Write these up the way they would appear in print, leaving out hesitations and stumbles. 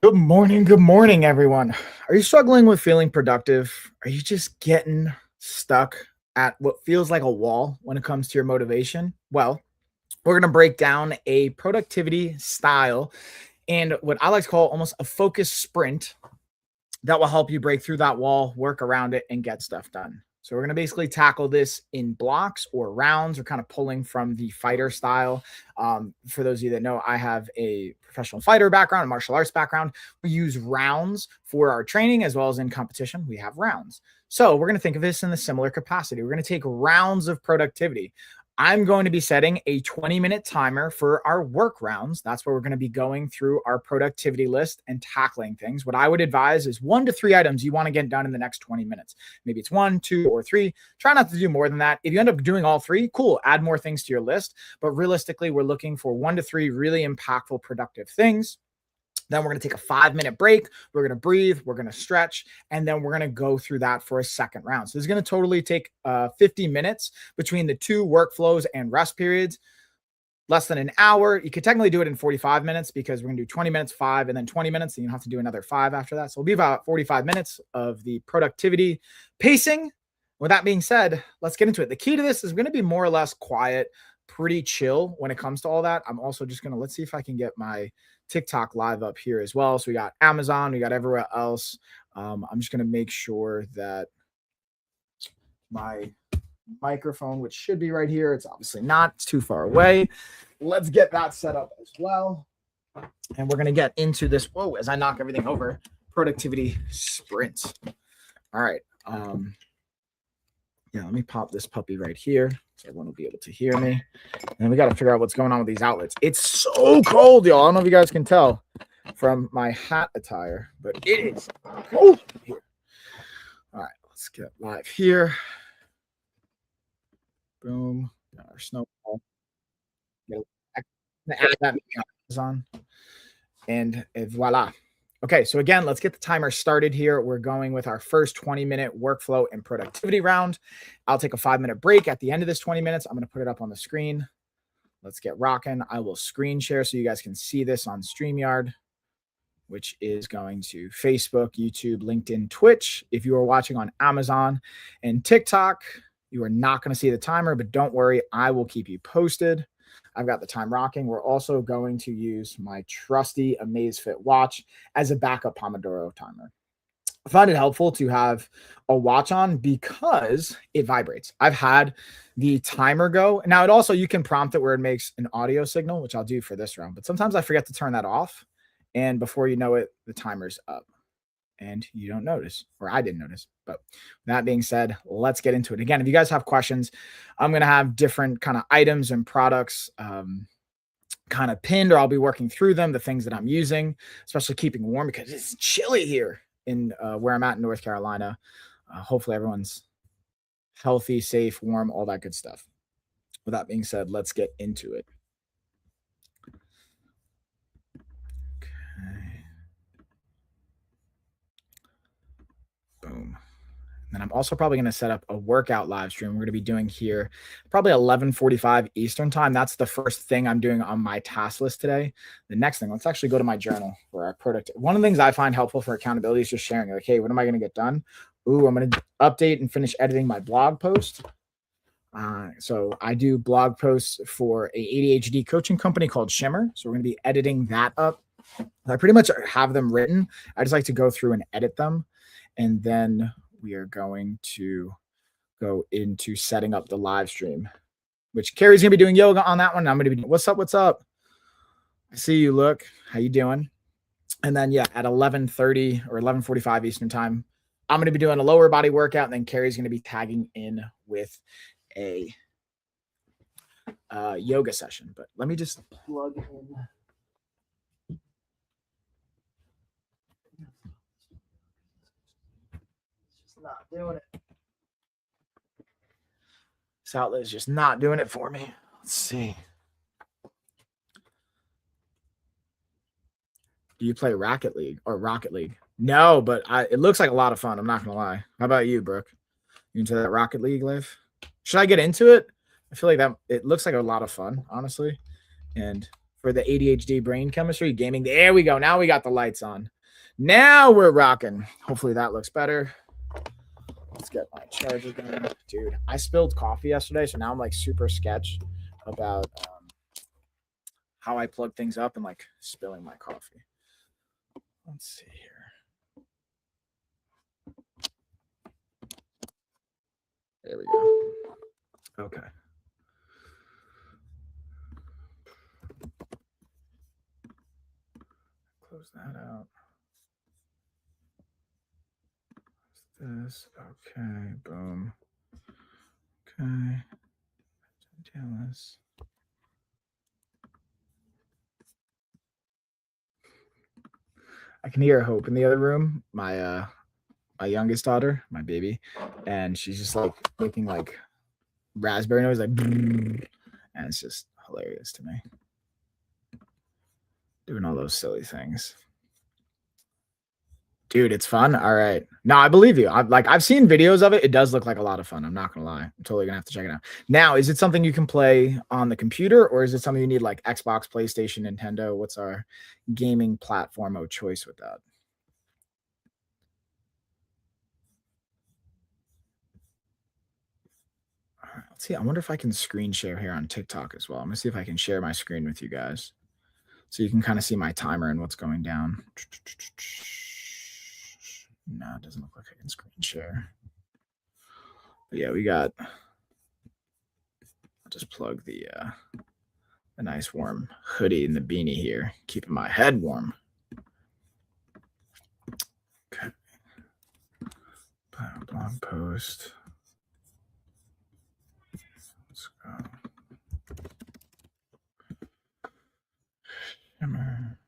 Good morning, everyone. Are you struggling with feeling productive? Are you just getting stuck at what feels like a wall when it comes to your motivation? Well, we're going to break down a productivity style and what I like to call almost a focus sprint that will help you break through that wall, work around it, and get stuff done. So we're going to basically tackle this in blocks or rounds. We're kind of pulling from the fighter style. For those of you that know, I have a professional fighter background, a martial arts background. We use rounds for our training as well as in competition. We have rounds. So we're going to think of this in a similar capacity. We're going to take rounds of productivity. I'm going to be setting a 20-minute timer for our work rounds. That's where we're going to be going through our productivity list and tackling things. What I would advise is 1 to 3 items you want to get done in the next 20 minutes. Maybe it's 1, 2, or 3. Try not to do more than that. If you end up doing all 3, cool, add more things to your list. But realistically, we're looking for 1 to 3 really impactful, productive things. Then we're going to take a 5-minute break. We're going to breathe. We're going to stretch. And then we're going to go through that for a second round. So it's going to totally take 50 minutes between the 2 workflows and rest periods, less than an hour. You could technically do it in 45 minutes because we're going to do 20 minutes, 5, and then 20 minutes. And you have to do another 5 after that. So it'll be about 45 minutes of the productivity pacing. With that being said, let's get into it. The key to this is going to be more or less quiet, pretty chill when it comes to all that. I'm also just going to, let's see if I can get my TikTok live up here as well. So we got Amazon, we got everywhere else. I'm just going to make sure that my microphone, which should be right here, it's obviously not, it's too far away. Let's get that set up as well. And we're going to get into this. Whoa, as I knock everything over, productivity sprint. All right. Yeah, let me pop this puppy right here so everyone will be able to hear me. And we got to figure out what's going on with these outlets. It's so cold, y'all. I don't know if you guys can tell from my hat attire, but it is cold here. All right, let's get live here. Boom. Got our snowball. Add that on. And voila. Okay, so again, let's get the timer started here. We're going with our first 20-minute workflow and productivity round. I'll take a 5-minute break at the end of this 20 minutes. I'm going to put it up on the screen. Let's get rocking. I will screen share so you guys can see this on StreamYard, which is going to Facebook, YouTube, LinkedIn, Twitch. If you are watching on Amazon and TikTok, you are not going to see the timer, but don't worry, I will keep you posted. I've got the time rocking. We're also going to use my trusty Amazfit watch as a backup Pomodoro timer. I find it helpful to have a watch on because it vibrates. I've had the timer go. Now, it also, you can prompt it where it makes an audio signal, which I'll do for this round. But sometimes I forget to turn that off. And before you know it, the timer's up. And you don't notice, or I didn't notice. But that being said, let's get into it. Again, if you guys have questions, I'm going to have different kind of items and products kind of pinned, or I'll be working through them, the things that I'm using, especially keeping warm because it's chilly here in where I'm at in North Carolina. Hopefully everyone's healthy, safe, warm, all that good stuff. With that being said, let's get into it. Okay. Boom. And I'm also probably going to set up a workout live stream we're going to be doing here probably 11:45 Eastern time. That's the first thing I'm doing on my task list today. The next thing, let's actually go to my journal for our product. One of the things I find helpful for accountability is just sharing, like, hey, what am I going to get done? Ooh, I'm going to update and finish editing my blog post. So I do blog posts for a ADHD coaching company called Shimmer. So we're going to be editing that up. I pretty much have them written. I just like to go through and edit them. And then we are going to go into setting up the live stream, which Carrie's going to be doing yoga on that one. I'm going to be, what's up? What's up? I see you. Look, how you doing? And then, yeah, at 11:30 or 11:45 Eastern time, I'm going to be doing a lower body workout. And then Carrie's going to be tagging in with a yoga session. But let me just plug in. Not doing it. This outlet is just not doing it for me. Let's see. Do you play Rocket League or Rocket League? No, but it looks like a lot of fun. I'm not going to lie. How about you, Brooke? You into that Rocket League life? Should I get into it? I feel like that it looks like a lot of fun, honestly. And for the ADHD brain chemistry, gaming. There we go. Now we got the lights on. Now we're rocking. Hopefully that looks better. Let's get my charger going. Dude, I spilled coffee yesterday, so now I'm like super sketch about how I plug things up and like spilling my coffee. Let's see here. There we go. Okay. Close that out. This. Okay. Boom. Okay. Jealous. I can hear Hope in the other room. My youngest daughter, my baby, and she's just like making like raspberry noise, like, and it's just hilarious to me. Doing all those silly things. Dude, it's fun. All right. No, I believe you. I've seen videos of it. It does look like a lot of fun. I'm not gonna lie. I'm totally gonna have to check it out. Now, is it something you can play on the computer, or is it something you need like Xbox, PlayStation, Nintendo? What's our gaming platform of choice with that? All right, let's see. I wonder if I can screen share here on TikTok as well. I'm gonna see if I can share my screen with you guys, so you can kind of see my timer and what's going down. No, it doesn't look like I can screen share. But yeah, we got. I'll just plug the nice warm hoodie and the beanie here, keeping my head warm. Okay. Blog post. Let's go. Shimmer.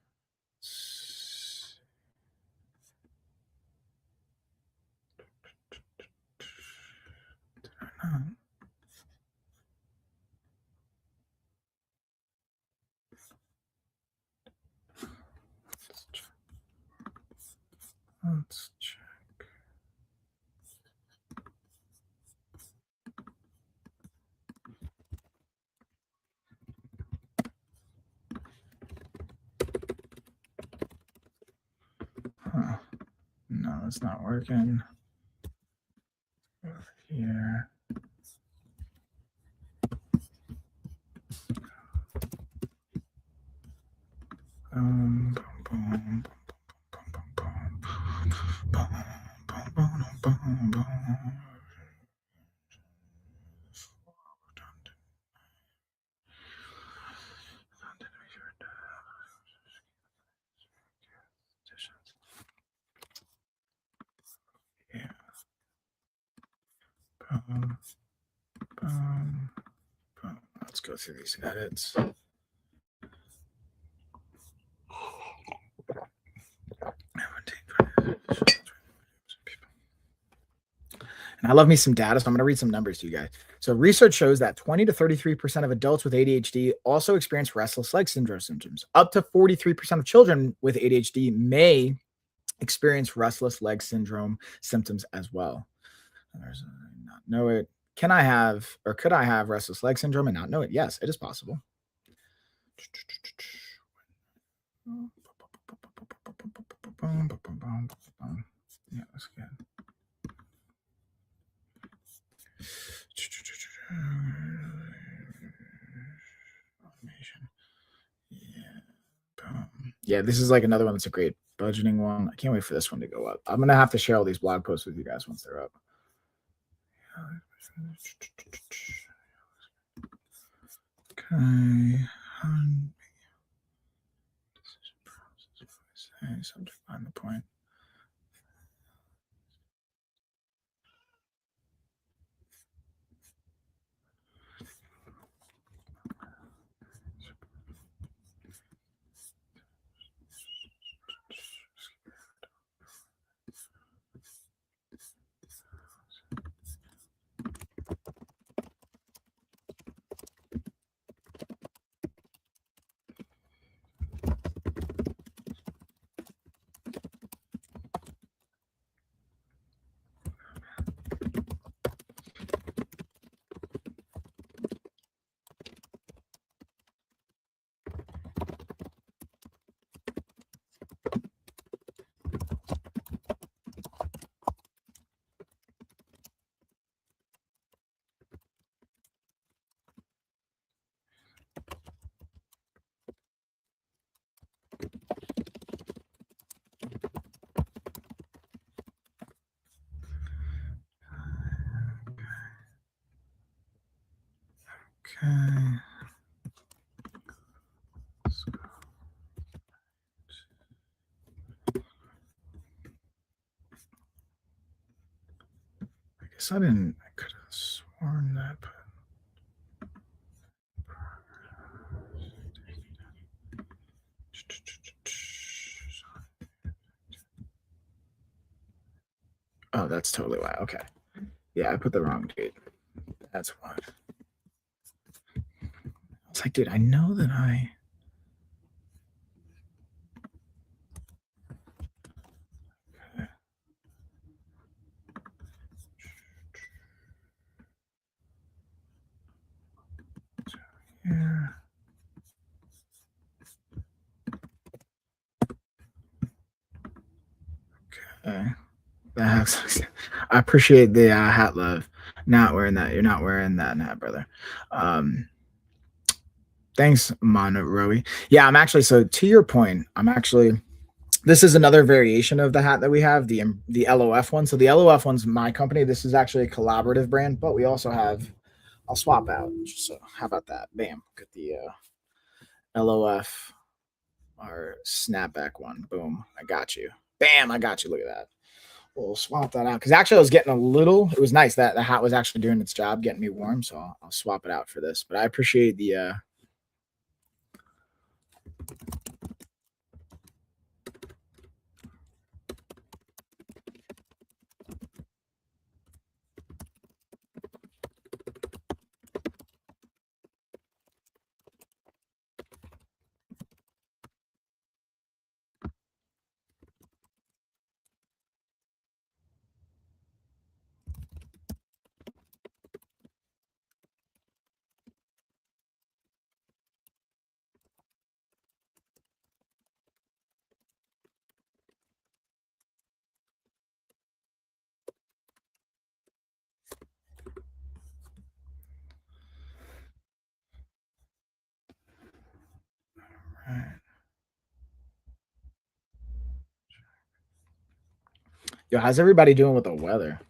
Let's check. Huh. No, it's not working. Over here. Boom, boom, boom, boom. Yeah. Boom, boom, boom. Let's go through these edits. And I love me some data, so I'm going to read some numbers to you guys. So research shows that 20 to 33% of adults with ADHD also experience restless leg syndrome symptoms. Up to 43% of children with ADHD may experience restless leg syndrome symptoms as well. There's not know it. Can I have, or could I have restless leg syndrome and not know it? Yes, it is possible. Yeah, that's good. Yeah, this is like another one that's a great budgeting one. I can't wait for this one to go up. I'm gonna have to share all these blog posts with you guys once they're up. Okay. Subject line the point. Okay. I guess I didn't. I could have sworn that. Oh, that's totally why. Okay. Yeah, I put the wrong date. That's why. I was like, dude, I know that I. Yeah. Okay. I appreciate the hat love. Not wearing that. You're not wearing that hat, brother. Um, thanks, Monroe. Yeah, I'm actually. So to your point, I'm actually. This is another variation of the hat that we have, the LOF one. So the LOF one's my company. This is actually a collaborative brand, but we also have. I'll swap out. So how about that? Bam. Get the LOF, our snapback one. Boom. I got you. Bam. I got you. Look at that. We'll swap that out because actually I was getting a little. It was nice that the hat was actually doing its job, getting me warm. So I'll swap it out for this. But I appreciate the. Yo, how's everybody doing with the weather?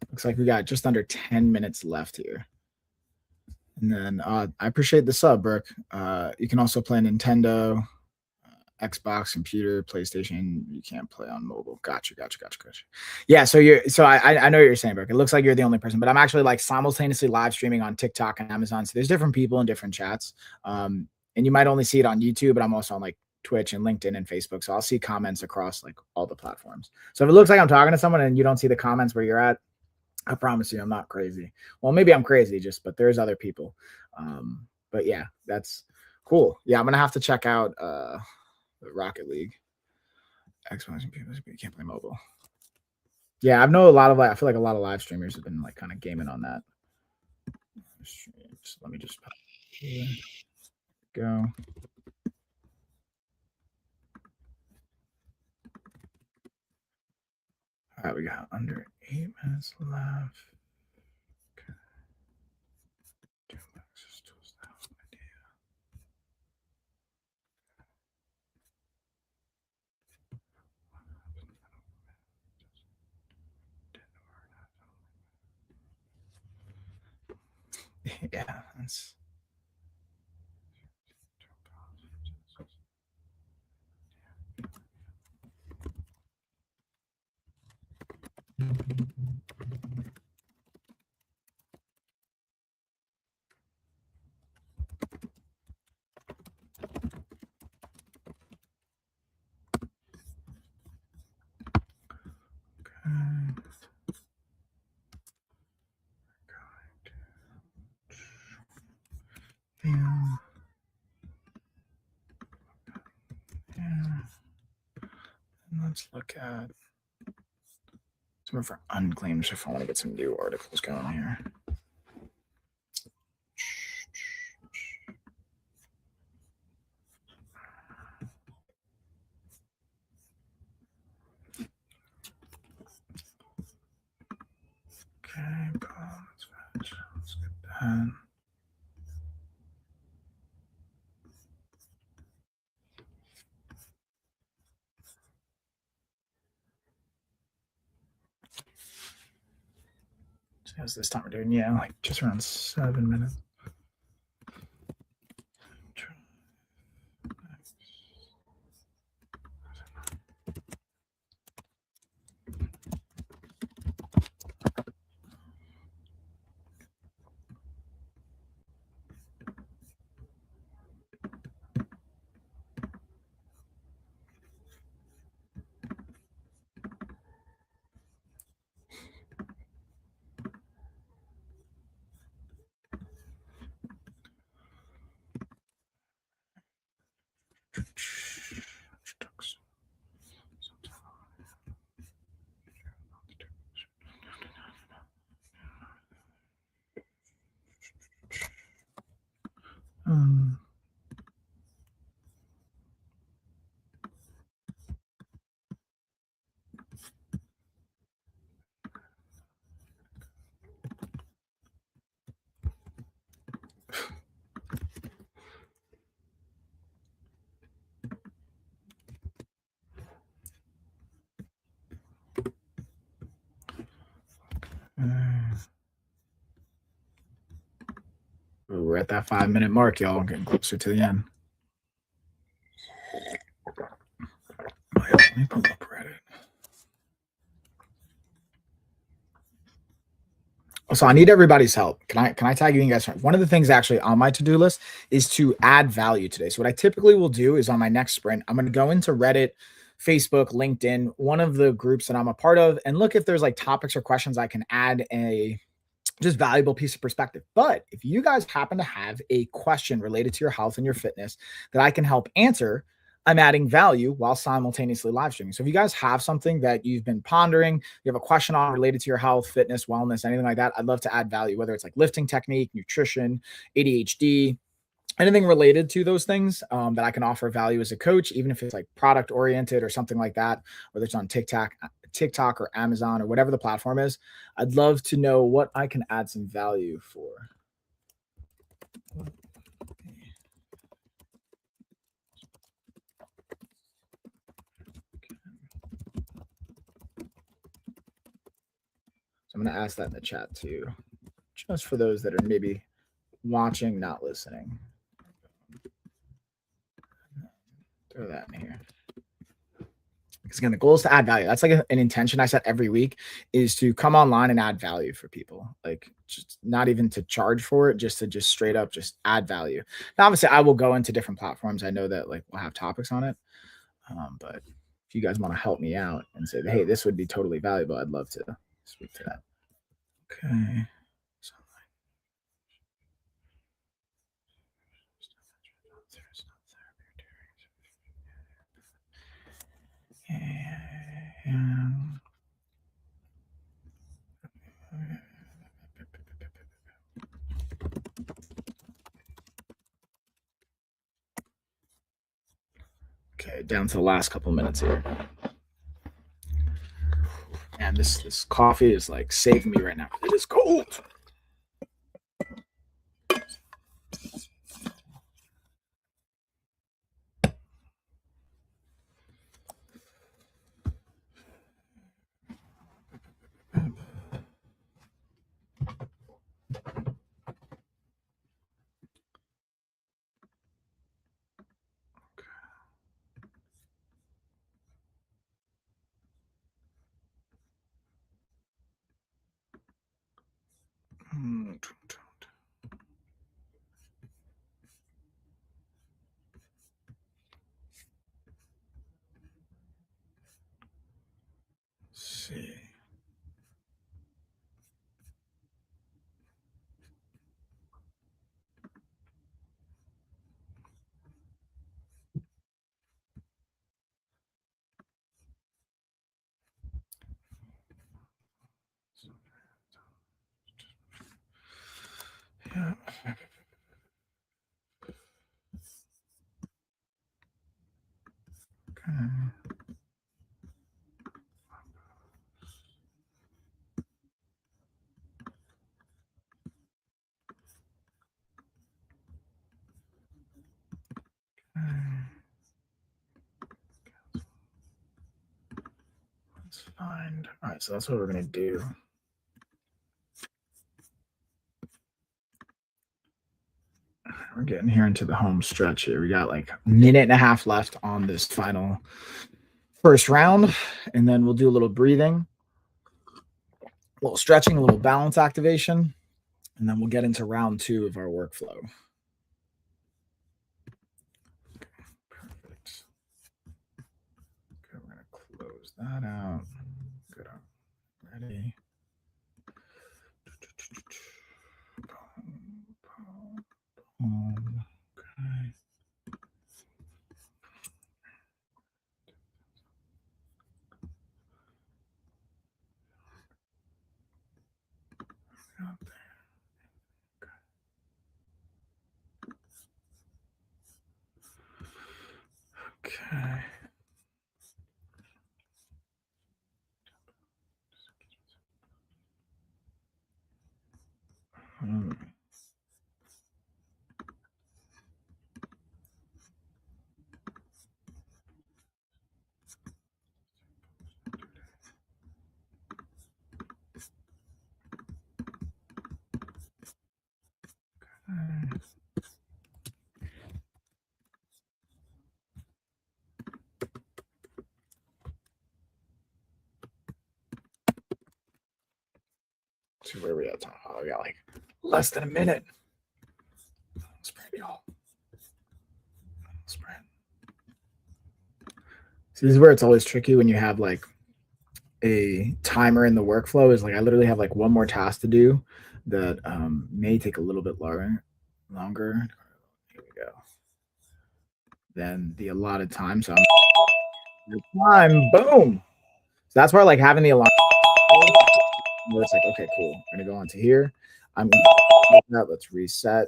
Looks like we got just under 10 minutes left here. And then I appreciate the sub, Brooke. You can also play Nintendo, Xbox, computer, PlayStation. You can't play on mobile. Gotcha. Yeah, I know what you're saying, Brooke. It looks like you're the only person, but I'm actually like simultaneously live streaming on TikTok and Amazon. So there's different people in different chats. And you might only see it on YouTube, but I'm also on like Twitch and LinkedIn and Facebook. So I'll see comments across like all the platforms. So if it looks like I'm talking to someone and you don't see the comments where you're at, I promise you, I'm not crazy. Well, maybe I'm crazy, but there's other people. But yeah, that's cool. Yeah, I'm gonna have to check out Rocket League. Xbox and people, you can't play mobile. Yeah, I feel like a lot of live streamers have been like kind of gaming on that. Let me just go. All right, we got under 8 minutes left. Okay. Yeah, that's. Yeah. Let's look at some for unclaimed if I want to get some new articles going here. Okay, let's get that. How's this time we're doing? Yeah, like just around 7 minutes. Um, we're at that 5 minute mark, y'all. I'm getting closer to the end. Let me pull up Reddit. So I need everybody's help. Can I tag you guys? One of the things actually on my to-do list is to add value today. So what I typically will do is on my next sprint, I'm going to go into Reddit, Facebook, LinkedIn, one of the groups that I'm a part of, and look if there's like topics or questions I can add a just valuable piece of perspective. But if you guys happen to have a question related to your health and your fitness that I can help answer, I'm adding value while simultaneously live streaming. So if you guys have something that you've been pondering, you have a question on related to your health, fitness, wellness, anything like that, I'd love to add value, whether it's like lifting technique, nutrition, ADHD, anything related to those things that I can offer value as a coach, even if it's like product oriented or something like that, whether it's on TikTok or Amazon or whatever the platform is. I'd love to know what I can add some value for. So I'm going to ask that in the chat too, just for those that are maybe watching, not listening. Throw that in here. Because again, the goal is to add value. That's like an intention I set every week, is to come online and add value for people. Like just not even to charge for it, just to just straight up just add value. Now, obviously, I will go into different platforms. I know that like we'll have topics on it, but if you guys want to help me out and say, hey, this would be totally valuable, I'd love to speak to that. Okay. And okay, down to the last couple minutes here. And this coffee is like saving me right now. It is cold. Let's see. Yeah. Okay. Let's find. All right, so that's what we're gonna do. We're getting here into the home stretch here. We got like a minute and a half left on this final first round, and then we'll do a little breathing, a little stretching, a little balance activation, and then we'll get into round 2 of our workflow. Perfect. Okay, we're gonna close that out. Good. Ready. Okay. Okay. Hmm. So where are we at time? Oh, we got like less than a minute. Sprint, y'all. Sprint. See, this is where it's always tricky when you have like a timer in the workflow. Is like I literally have like one more task to do that may take a little bit longer. Here we go. Than the allotted time. So time, boom. So that's where like having the alarm. It's like okay, cool. We're gonna go on to here. I'm gonna let's reset.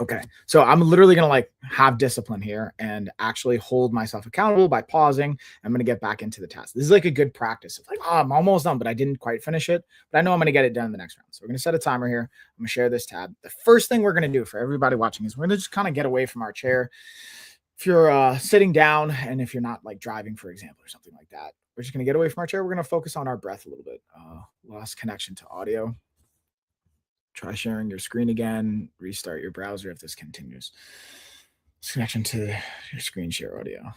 Okay. So I'm literally going to like have discipline here and actually hold myself accountable by pausing. I'm going to get back into the task. This is like a good practice of like, oh, I'm almost done, but I didn't quite finish it. But I know I'm going to get it done in the next round. So we're going to set a timer here. I'm going to share this tab. The first thing we're going to do for everybody watching is we're going to just kind of get away from our chair. If you're sitting down and if you're not like driving, for example, or something like that, we're just going to get away from our chair. We're going to focus on our breath a little bit. Lost connection to audio. Try sharing your screen again, restart your browser if this continues. Connection to your screen share audio.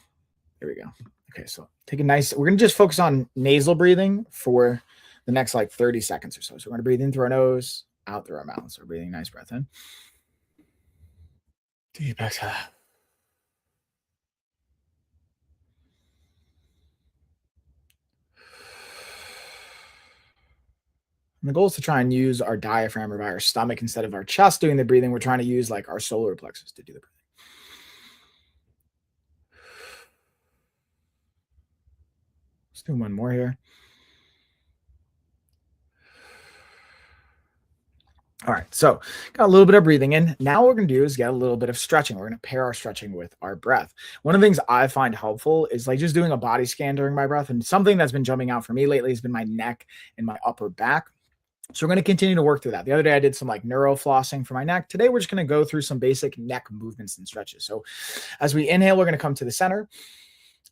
There we go. Okay, so take a nice, we're going to just focus on nasal breathing for the next like 30 seconds or so. So we're going to breathe in through our nose, out through our mouth. So we're breathing a nice breath in. Deep exhale. And the goal is to try and use our diaphragm or by our stomach instead of our chest doing the breathing. We're trying to use like our solar plexus to do the breathing. Let's do one more here. All right, so got a little bit of breathing in. Now what we're going to do is get a little bit of stretching. We're going to pair our stretching with our breath. One of the things I find helpful is like just doing a body scan during my breath. And something that's been jumping out for me lately has been my neck and my upper back. So we're going to continue to work through that. The other day I did some like neuro flossing for my neck. Today we're just going to go through some basic neck movements and stretches. So as we inhale, we're going to come to the center.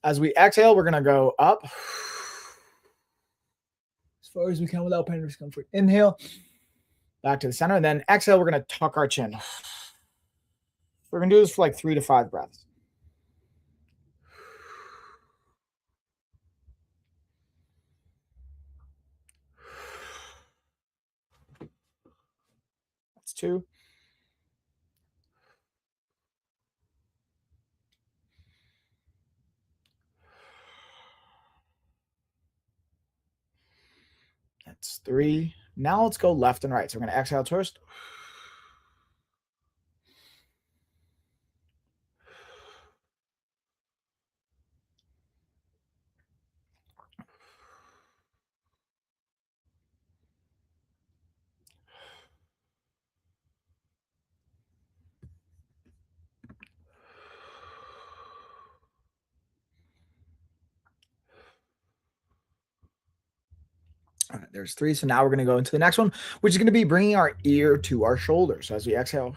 As we exhale, we're going to go up as far as we can without pain or discomfort. Inhale. Back to the center, and then exhale, we're going to tuck our chin. We're going to do this for like 3 to 5 breaths. That's 2. That's 3. Now let's go left and right. So we're going to exhale first. All right, there's 3. So now we're going to go into the next one, which is going to be bringing our ear to our shoulder. So as we exhale,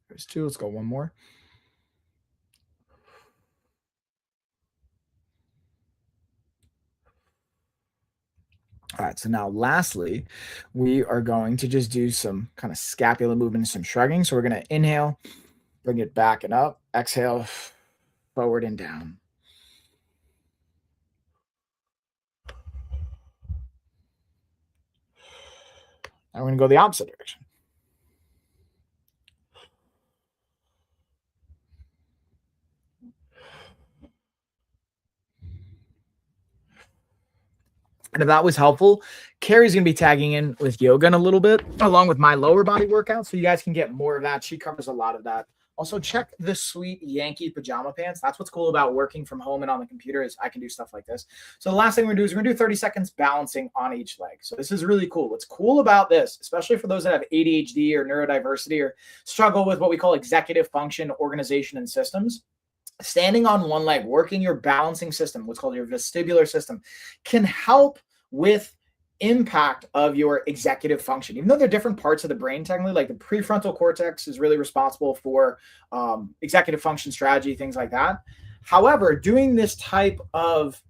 there's There's two. Let's go one more. All right, so now lastly, we are going to just do some kind of scapula movement and some shrugging. So we're going to inhale, bring it back and up, exhale, forward and down. Now we're going to go the opposite direction. And if that was helpful, Carrie's going to be tagging in with yoga in a little bit, along with my lower body workout. So you guys can get more of that. She covers a lot of that. Also, check the sweet Yankee pajama pants. That's what's cool about working from home and on the computer is I can do stuff like this. So the last thing we're going to do is we're going to do 30 seconds balancing on each leg. So this is really cool. What's cool about this, especially for those that have ADHD or neurodiversity or struggle with what we call executive function, organization, and systems, standing on one leg, working your balancing system, what's called your vestibular system, can help with impact of your executive function. Even though they're different parts of the brain, technically, like the prefrontal cortex is really responsible for executive function strategy, things like that. However, doing this type of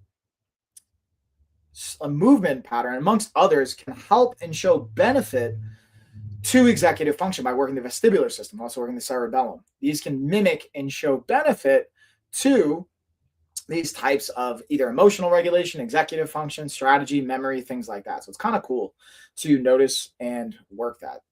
a movement pattern, amongst others, can help and show benefit to executive function by working the vestibular system, also working the cerebellum. These can mimic and show benefit to these types of either emotional regulation, executive function, strategy, memory, things like that. So it's kind of cool to notice and work that.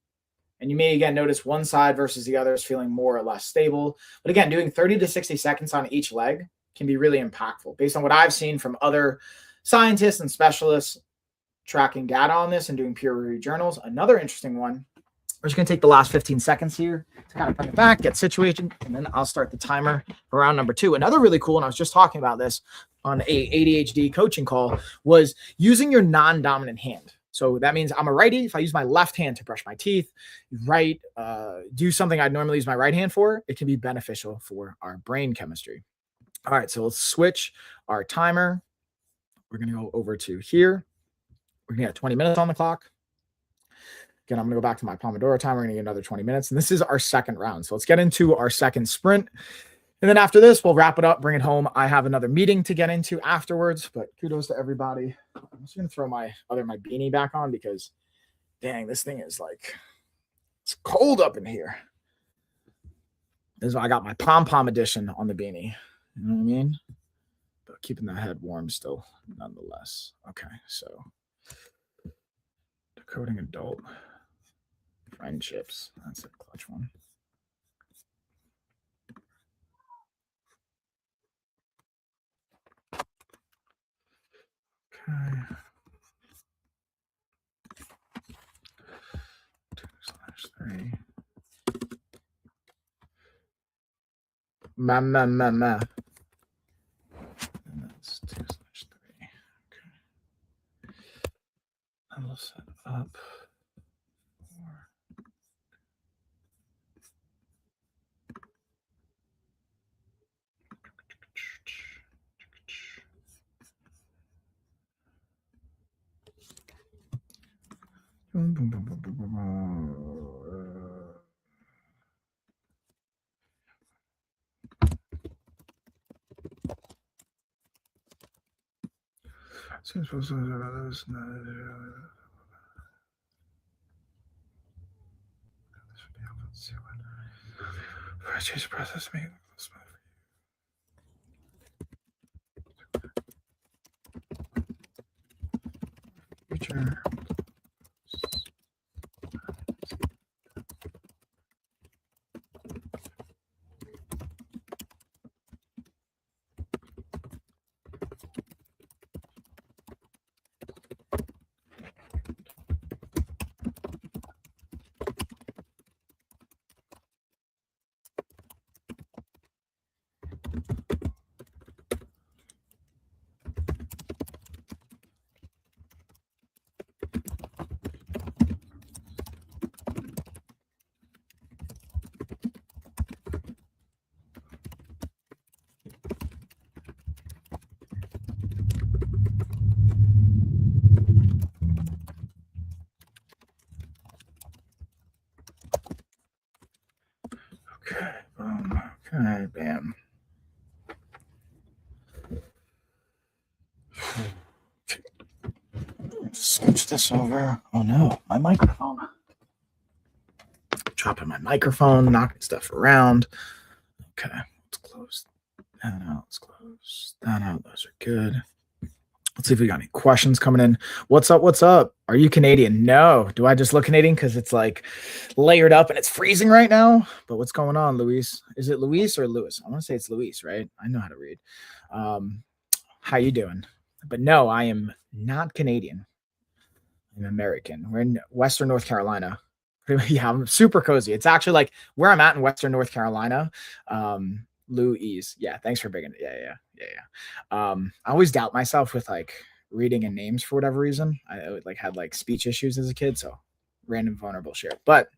And you may, again, notice one side versus the other is feeling more or less stable. But again, doing 30 to 60 seconds on each leg can be really impactful based on what I've seen from other scientists and specialists tracking data on this and doing peer-reviewed journals. Another interesting one, we're just going to take the last 15 seconds here to kind of bring it back, get situated, and then I'll start the timer for round number 2. Another really cool, and I was just talking about this on a ADHD coaching call, was using your non-dominant hand. So that means I'm a righty. If I use my left hand to brush my teeth, do something I'd normally use my right hand for, it can be beneficial for our brain chemistry. All right, so let's switch our timer. We're going to go over to here. We're going to get 20 minutes on the clock. Again, I'm going to go back to my Pomodoro time. We're going to get another 20 minutes. And this is our second round. So let's get into our second sprint. And then after this, we'll wrap it up, bring it home. I have another meeting to get into afterwards, but kudos to everybody. I'm just going to throw my beanie back on because, dang, this thing is like, it's cold up in here. This is why I got my pom-pom edition on the beanie. You know what I mean? But keeping the head warm still, nonetheless. Okay, so decoding adult friendships. That's a clutch one. Okay. 2/3. Ma. And that's 2/3. Okay. I will set up. Process me. Future. Bam. Switch this over. Oh no, my microphone. Dropping my microphone, knocking stuff around. Okay, let's close that out. Let's close that out. Those are good. Let's see if we got any questions coming in. What's up? What's up? Are you Canadian? No. Do I just look Canadian because it's like layered up and it's freezing right now? But what's going on, Luis? Is it Luis or Lewis? I want to say it's Luis, right? I know how to read. How you doing? But no, I am not Canadian. I'm American. We're in Western North Carolina. Yeah, I'm super cozy. It's actually like where I'm at in Western North Carolina. Louise. Yeah, thanks for bringing it. Yeah. I always doubt myself with like reading and names for whatever reason. I like had like speech issues as a kid, so random vulnerable share. But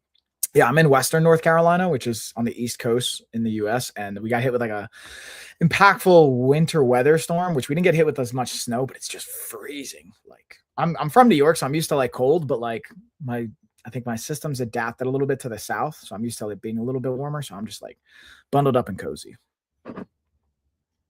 yeah, I'm in Western North Carolina, which is on the East Coast in the US, and we got hit with like a impactful winter weather storm, which we didn't get hit with as much snow, but it's just freezing. Like I'm from New York, so I'm used to like cold, but like I think my system's adapted a little bit to the south, so I'm used to it being a little bit warmer. So I'm just like bundled up and cozy. But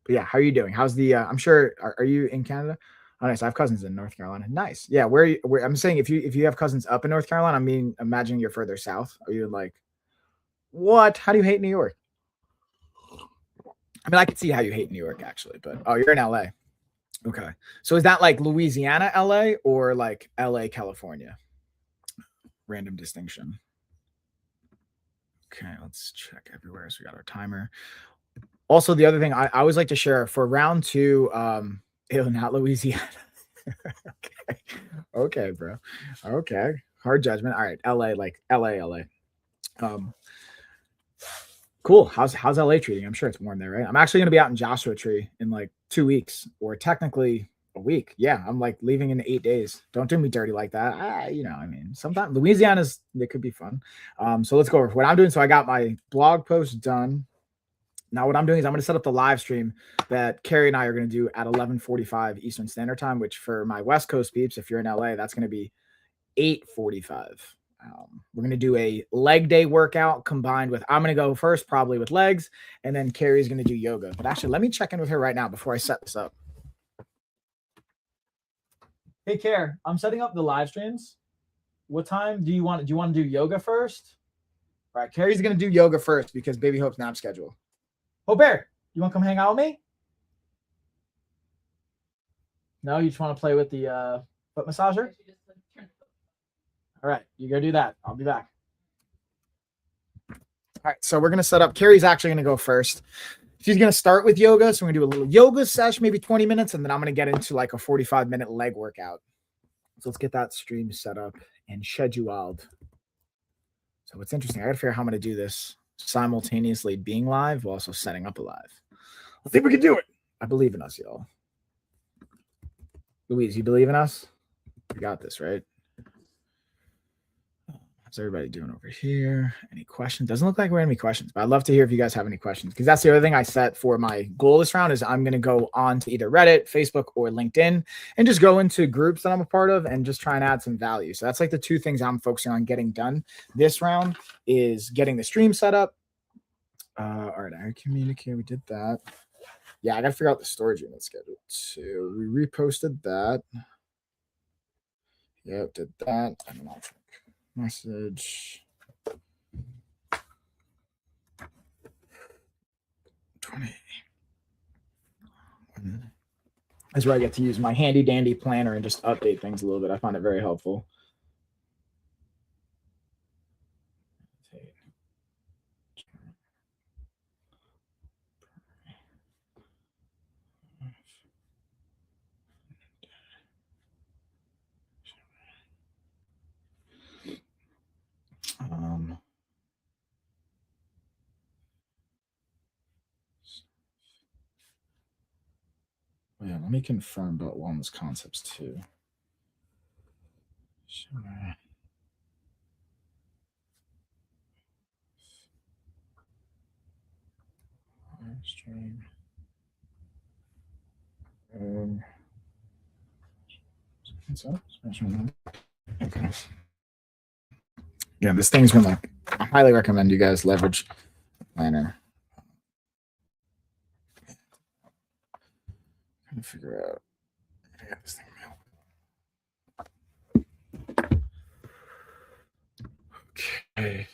yeah, how are you doing? How's the? I'm sure. Are you in Canada? Oh, nice. I have cousins in North Carolina. Nice. Yeah. Where I'm saying if you have cousins up in North Carolina, I mean, imagining you're further south. Are you like, what? How do you hate New York? I mean, I can see how you hate New York actually, but oh, you're in LA. Okay. So is that like Louisiana, LA, or like LA, California? Random distinction. Okay, let's check everywhere. So we got our timer. Also, the other thing I always like to share for round 2, not Louisiana. Okay, bro. Okay. Hard judgment. All right, LA, like LA. Cool. How's LA treating? I'm sure it's warm there, right? I'm actually gonna be out in Joshua Tree in like 2 weeks, or technically a week. Yeah, I'm like leaving in 8 days. Don't do me dirty like that. I mean, sometimes it could be fun. So let's go over what I'm doing. So I got my blog post done. Now what I'm doing is I'm going to set up the live stream that Carrie and I are going to do at 11:45 Eastern Standard Time, which for my West Coast peeps, if you're in LA, that's going to be 8:45. We're going to do a leg day workout combined with, I'm going to go first probably with legs, and then Carrie's going to do yoga. But actually, let me check in with her right now before I set this up. Hey, Care, I'm setting up the live streams. What time do you want to do yoga first? All right, Carrie's going to do yoga first because Baby Hope's nap schedule. Hope Bear, you want to come hang out with me? No, you just want to play with the foot massager? All right, you go do that. I'll be back. All right, so we're going to set up. Carrie's actually going to go first. She's going to start with yoga. So we're going to do a little yoga session, maybe 20 minutes, and then I'm going to get into like a 45-minute leg workout. So let's get that stream set up and scheduled. So what's interesting, I got to figure out how I'm going to do this simultaneously being live while also setting up a live. I think we can do it. I believe in us, y'all. Louise, you believe in us? We got this, right? How's everybody doing over here? Any questions? Doesn't look like we have any questions, but I'd love to hear if you guys have any questions, because that's the other thing I set for my goal this round is I'm going to go on to either Reddit, Facebook, or LinkedIn and just go into groups that I'm a part of and just try and add some value. So that's like the 2 things I'm focusing on getting done this round is getting the stream set up. All right, I communicate. We did that. Yeah, I got to figure out the storage unit schedule too. We reposted that. Yep, did that. I don't know. Message 20. That's where I get to use my handy dandy planner and just update things a little bit. I find it very helpful. Yeah, let me confirm about wellness concepts too. Sure. Stream. Okay. Yeah, this thing's been like, I highly recommend you guys leverage planner. trying to figure out. I got this thing mailed. Okay.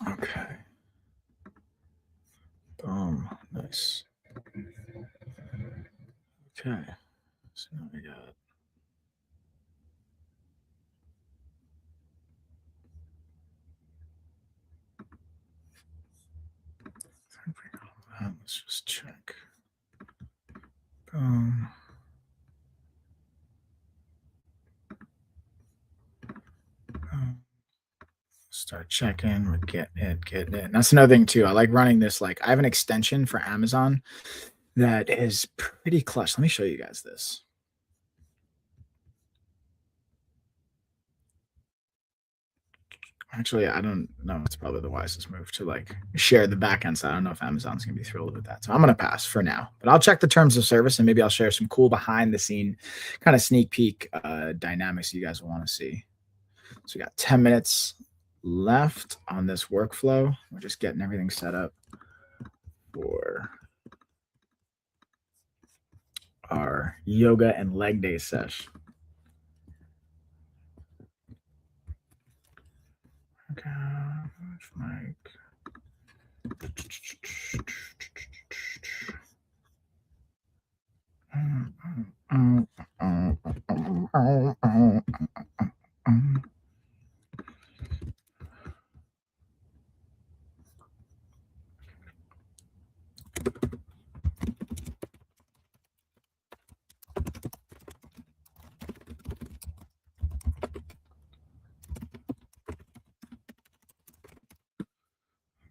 Okay. Boom. Nice. Okay. So now we got. Let's just check. Boom. Boom. Start checking. We're getting it. That's another thing too. I like running this. Like I have an extension for Amazon that is pretty clutch. Let me show you guys this. Actually, I don't know. It's probably the wisest move to like share the backend side. I don't know if Amazon's gonna be thrilled with that. So I'm gonna pass for now. But I'll check the terms of service and maybe I'll share some cool behind the scene kind of sneak peek dynamics you guys will want to see. So we got 10 minutes left on this workflow. We're just getting everything set up for our yoga and leg day sesh. Okay, Mike.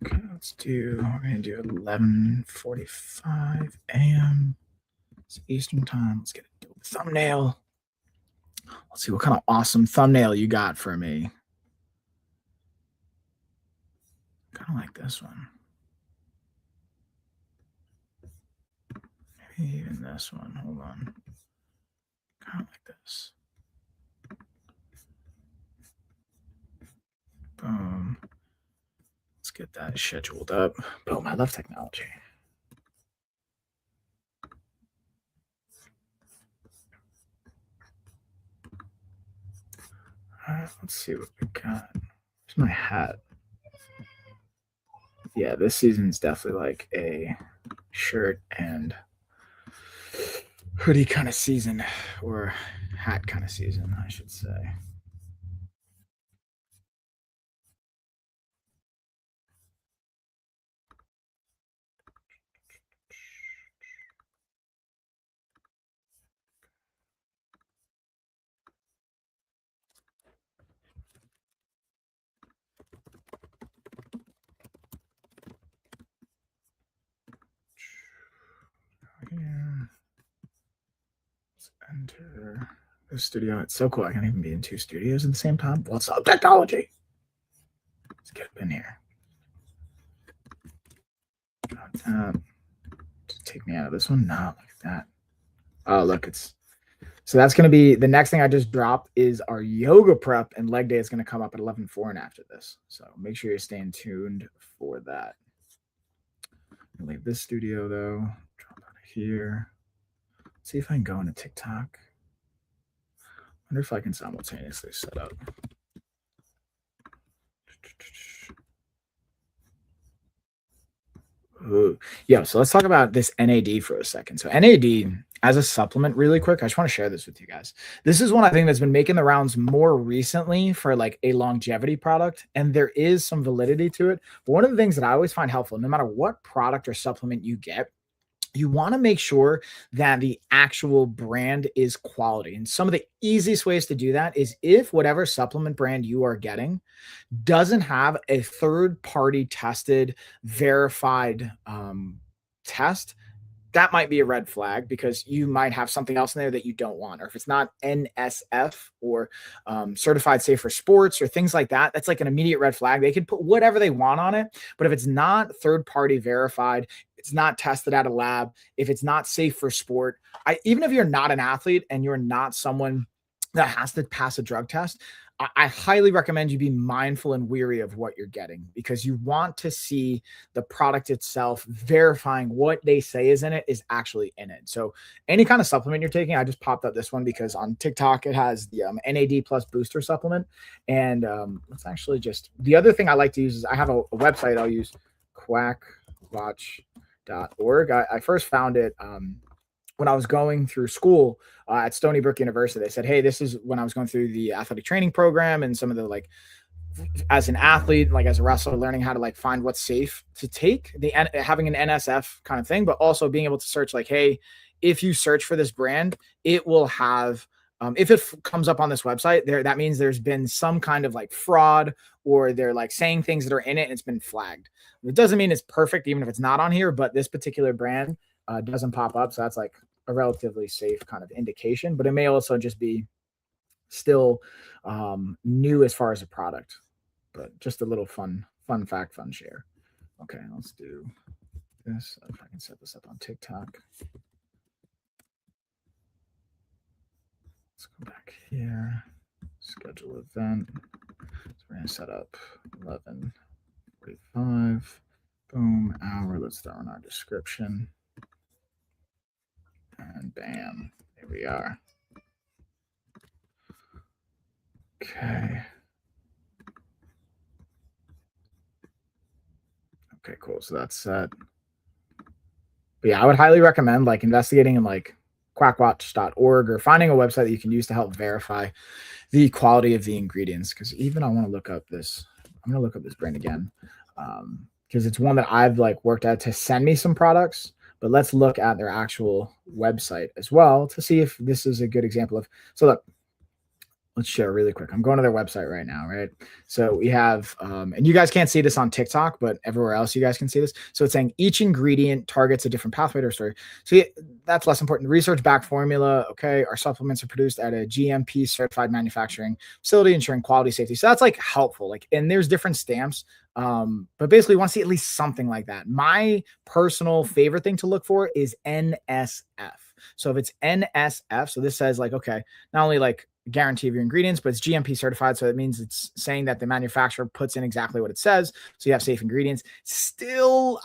Okay, let's do. We're gonna do 11:45 a.m. It's Eastern time. Let's get a dope thumbnail. Let's see what kind of awesome thumbnail you got for me. Kind of like this one. Maybe even this one. Hold on. Kind of like this. Boom. Let's get that scheduled up. Boom. I love technology. All right, let's see what we got. Where's my hat? Yeah, this season's definitely like a shirt and hoodie kind of season, or hat kind of season, I should say. Here. Let's enter the studio. It's so cool. I can even be in two studios at the same time. What's up, technology? Let's get up in here. Take me out of this one. No, look at that. Oh, look, it's so that's going to be the next thing I just dropped is our yoga prep, and leg day is going to come up at 11:04 and after this. So make sure you're staying tuned for that. I'll leave this studio though. Drop out of here. See if I can go into TikTok. Wonder if I can simultaneously set up. Ooh. Yeah, so let's talk about this NAD for a second. So NAD as a supplement really quick, I just want to share this with you guys. This is one I think that's been making the rounds more recently for like a longevity product, and there is some validity to it. But one of the things that I always find helpful, no matter what product or supplement you get, you want to make sure that the actual brand is quality. And some of the easiest ways to do that is if whatever supplement brand you are getting doesn't have a third party tested, verified test, that might be a red flag because you might have something else in there that you don't want. Or if it's not NSF or certified safe for sports or things like that, that's like an immediate red flag. They can put whatever they want on it. But if it's not third party verified, it's not tested at a lab, if it's not safe for sport, even if you're not an athlete and you're not someone that has to pass a drug test, I highly recommend you be mindful and weary of what you're getting because you want to see the product itself verifying what they say is in it is actually in it. So any kind of supplement you're taking, I just popped up this one because on TikTok it has the NAD plus booster supplement. And let's actually just, the other thing I like to use is I have a website I'll use, quackwatch.org. I first found it when I was going through school at Stony Brook University. They said, hey, this is when I was going through the athletic training program and some of the like, as an athlete, like as a wrestler, learning how to like find what's safe to take, the having an NSF kind of thing, but also being able to search like, hey, if you search for this brand, it will have, if it comes up on this website there, that means there's been some kind of like fraud or they're like saying things that are in it and it's been flagged. It doesn't mean it's perfect, even if it's not on here, but this particular brand doesn't pop up. So that's like a relatively safe kind of indication, but it may also just be still new as far as a product, but just a little fun fact, fun share. Okay, let's do this. If I can set this up on TikTok. Let's go back here, schedule event. So we're gonna set up 11:45, boom, hour. Let's throw in our description. And bam, here we are. Okay. Okay, cool. So that's set. But yeah, I would highly recommend like investigating in like quackwatch.org or finding a website that you can use to help verify the quality of the ingredients. Because even I want to look up this, I'm going to look up this brand again because it's one that I've like worked out to send me some products. But let's look at their actual website as well to see if this is a good example of. So look, let's share really quick. I'm going to their website right now, right? So we have, and you guys can't see this on TikTok, but everywhere else you guys can see this. So it's saying each ingredient targets a different pathway to story. So that's less important. Research-backed formula, okay, our supplements are produced at a GMP certified manufacturing facility, ensuring quality safety. So that's like helpful. Like, and there's different stamps. But basically you want to see at least something like that. My personal favorite thing to look for is NSF. So if it's NSF, so this says like, okay, not only like guarantee of your ingredients, but it's GMP certified. So it means it's saying that the manufacturer puts in exactly what it says. So you have safe ingredients. Still,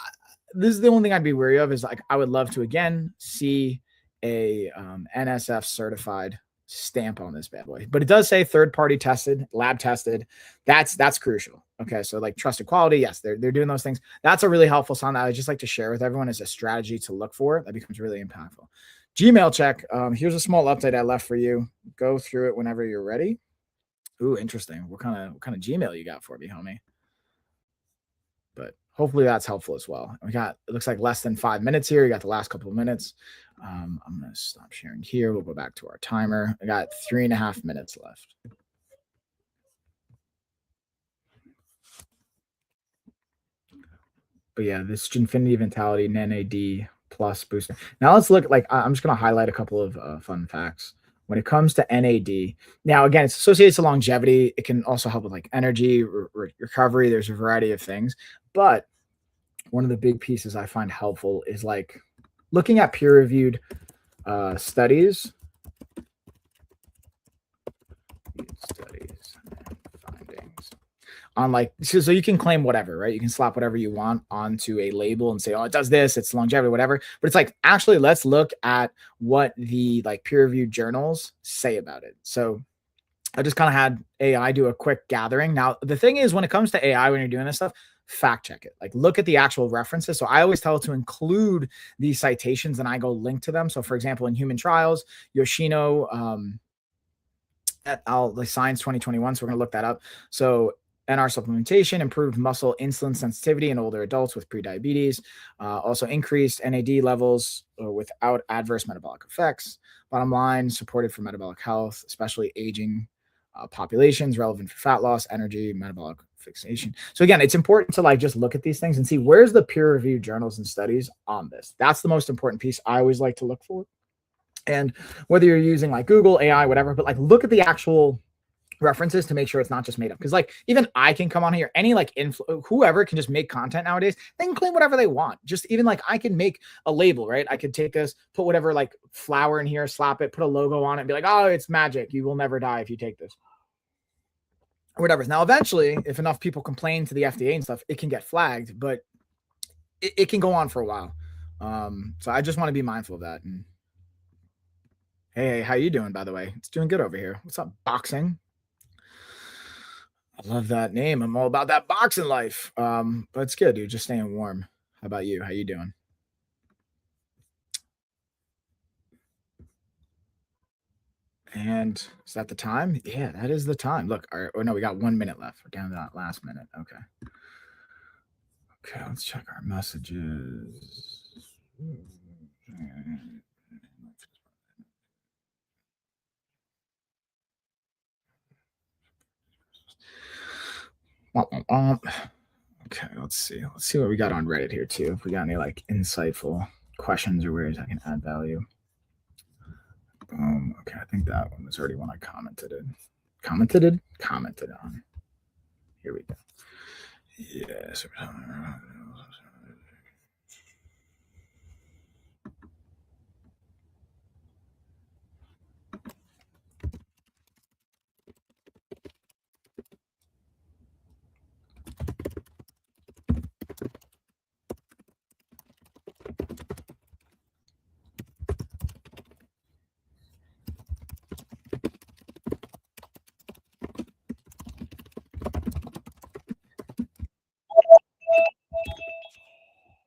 this is the only thing I'd be wary of is like, I would love to, again, see a NSF certified stamp on this bad boy, but it does say third party tested, lab tested. That's crucial. Okay. So like trusted quality. Yes, they're doing those things. That's a really helpful sign that I just like to share with everyone as a strategy to look for. That becomes really impactful. Gmail check. Here's a small update I left for you. Go through it whenever you're ready. Ooh, interesting. What kind of Gmail you got for me, homie? But hopefully that's helpful as well. We got, it looks like less than 5 minutes here. We got the last couple of minutes. I'm going to stop sharing here. We'll go back to our timer. I got 3.5 minutes left. But yeah, this Infinity Vitality NAD plus booster. Now let's look, like, I'm just going to highlight a couple of fun facts. When it comes to NAD, now again, it's associated to longevity. It can also help with like energy, recovery. There's a variety of things. But one of the big pieces I find helpful is like looking at peer-reviewed studies findings on like, so you can claim whatever, right? You can slap whatever you want onto a label and say, oh, it does this, it's longevity, whatever. But it's like, actually, let's look at what the like peer-reviewed journals say about it. So I just kind of had AI do a quick gathering. Now, the thing is, when it comes to AI, when you're doing this stuff, fact check it. Like look at the actual references. So I always tell it to include these citations and I go link to them. So for example, in human trials, Yoshino, the Science 2021. So we're going to look that up. So NR supplementation improved muscle insulin sensitivity in older adults with prediabetes, also increased NAD levels without adverse metabolic effects. Bottom line, supported for metabolic health, especially aging populations, relevant for fat loss, energy, metabolic fixation. So again, it's important to like just look at these things and see where's the peer-reviewed journals and studies on this. That's the most important piece I always like to look for. And whether you're using like Google, AI, whatever, but like look at the actual references to make sure it's not just made up. Because like even I can come on here, any like whoever can just make content nowadays. They can claim whatever they want. Just even like I can make a label, right? I could take this, put whatever like flower in here, slap it, put a logo on it, and be like, oh, it's magic. You will never die if you take this. Or whatever. Now, eventually, if enough people complain to the FDA and stuff, it can get flagged, but it can go on for a while. So I just want to be mindful of that. And hey, how you doing, by the way? It's doing good over here. What's up, boxing? I love that name. I'm all about that boxing life. But it's good, dude. Just staying warm. How about you? How you doing? And is that the time? Yeah, that is the time. Look, or no, we got 1 minute left. We're down to that last minute. Okay. Okay, let's check our messages. Okay, let's see. Let's see what we got on Reddit here too. If we got any like insightful questions or ways I can add value. Okay, I think that one was already one I commented on. Here we go. Yes.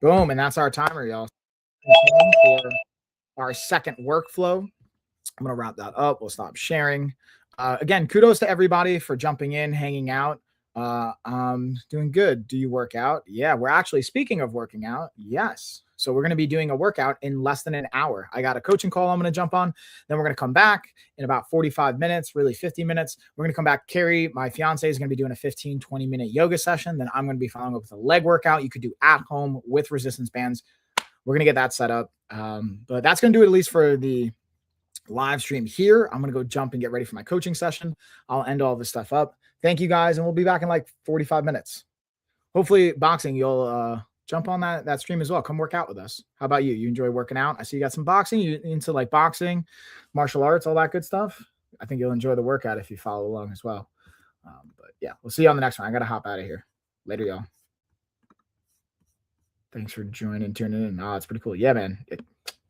Boom, and that's our timer, y'all. For our second workflow. I'm going to wrap that up. We'll stop sharing. Again, kudos to everybody for jumping in, hanging out. I'm doing good. Do you work out? Yeah, we're actually, speaking of working out, yes. So we're going to be doing a workout in less than an hour. I got a coaching call I'm going to jump on. Then we're going to come back in about 45 minutes, really 50 minutes. We're going to come back. Carrie, my fiance, is going to be doing a 15, 20-minute yoga session. Then I'm going to be following up with a leg workout you could do at home with resistance bands. We're going to get that set up. But that's going to do it at least for the live stream here. I'm going to go jump and get ready for my coaching session. I'll end all this stuff up. Thank you guys. And we'll be back in like 45 minutes. Hopefully boxing, you'll jump on that stream as well. Come work out with us. How about you? You enjoy working out? I see you got some boxing. You into like boxing, martial arts, all that good stuff. I think you'll enjoy the workout if you follow along as well. But yeah, we'll see you on the next one. I got to hop out of here. Later, y'all. Thanks for joining, tuning in. Oh, it's pretty cool. Yeah, man.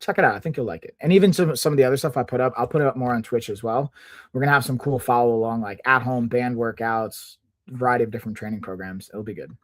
Check it out. I think you'll like it. And even some of the other stuff I put up, I'll put it up more on Twitch as well. We're going to have some cool follow along, like at home band workouts, variety of different training programs. It'll be good.